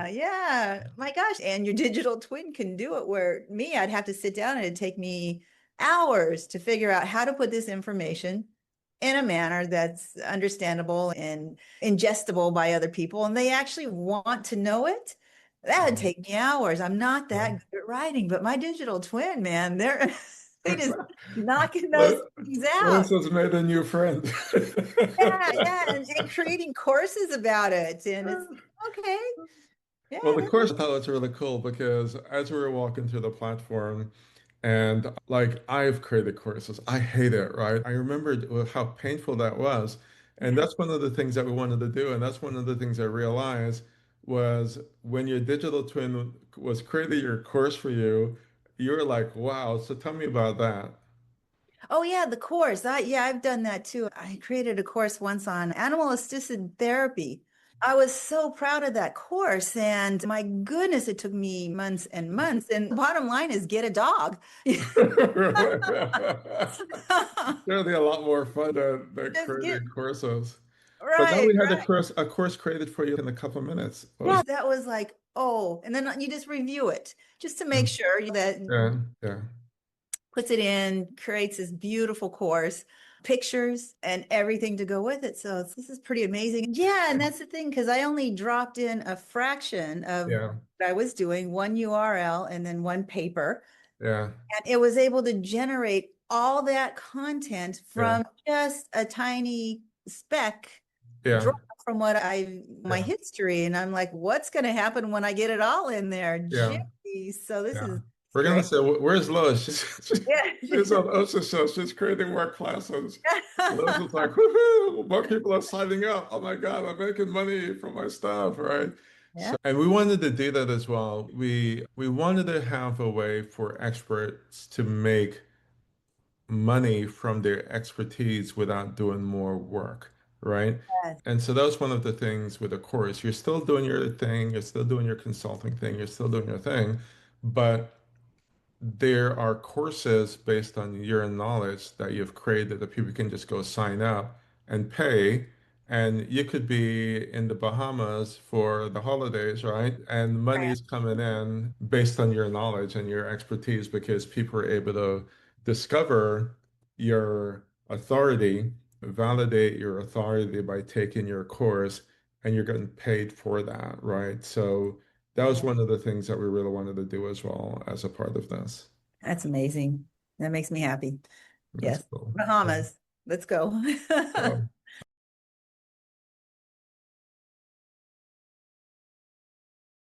yeah. My gosh. And your digital twin can do it where me, I'd have to sit down and it'd take me hours to figure out how to put this information in a manner that's understandable and ingestible by other people. And they actually want to know it. That'd Yeah. take me hours. I'm not Yeah. that good at writing, but my digital twin, man, they're they just knocking those Lo- things Lois out. has made a new friend. Yeah, yeah, and creating courses about it. And it's okay. Well, Yeah, the that's course I thought was really cool because as we were walking through the platform, and like I've created courses, I hate it, right? I remember how painful that was. And yeah. that's one of the things that we wanted to do. And that's one of the things I realized was when your digital twin was creating your course for you, you were like, wow. So tell me about that. Oh yeah, the course. Yeah, I've done that too. I created a course once on animal assisted therapy. I was so proud of that course. And my goodness, it took me months and months. And the bottom line is get a dog. Certainly a lot more fun than Just get creating courses. But now right, we had right. a course created for you in a couple of minutes. Yeah, that was like, oh, and then you just review it just to Yeah, make sure that yeah, yeah, puts it in, creates this beautiful course, pictures and everything to go with it. So this is pretty amazing. Yeah, and that's the thing, because I only dropped in a fraction of yeah, what I was doing, one URL and then one paper. yeah, And it was able to generate all that content yeah, from just a tiny speck yeah, drop from my yeah, history. And I'm like, what's going to happen when I get it all in there? yeah, Geez. So this yeah. is We're gonna great. say, "Where's Lois?" She's Yeah. on OceSha. She's creating more classes. Lois is like, "Woohoo! More people are signing up. Oh my God, I'm making money from my stuff, right?" Yeah. And we wanted to do that as well. We wanted to have a way for experts to make money from their expertise without doing more work, right? Yes. And so that was one of the things with the course. You're still doing your thing, you're still doing your consulting thing, you're still doing your thing, but there are courses based on your knowledge that you've created that people can just go sign up and pay. And you could be in the Bahamas for the holidays, right? And money's coming in based on your knowledge and your expertise because people are able to discover your authority, validate your authority by taking your course, and you're getting paid for that, right? So that was Yeah. one of the things that we really wanted to do as well as a part of this. That's amazing. That makes me happy. That's Yes. cool. Bahamas. Let's go. So,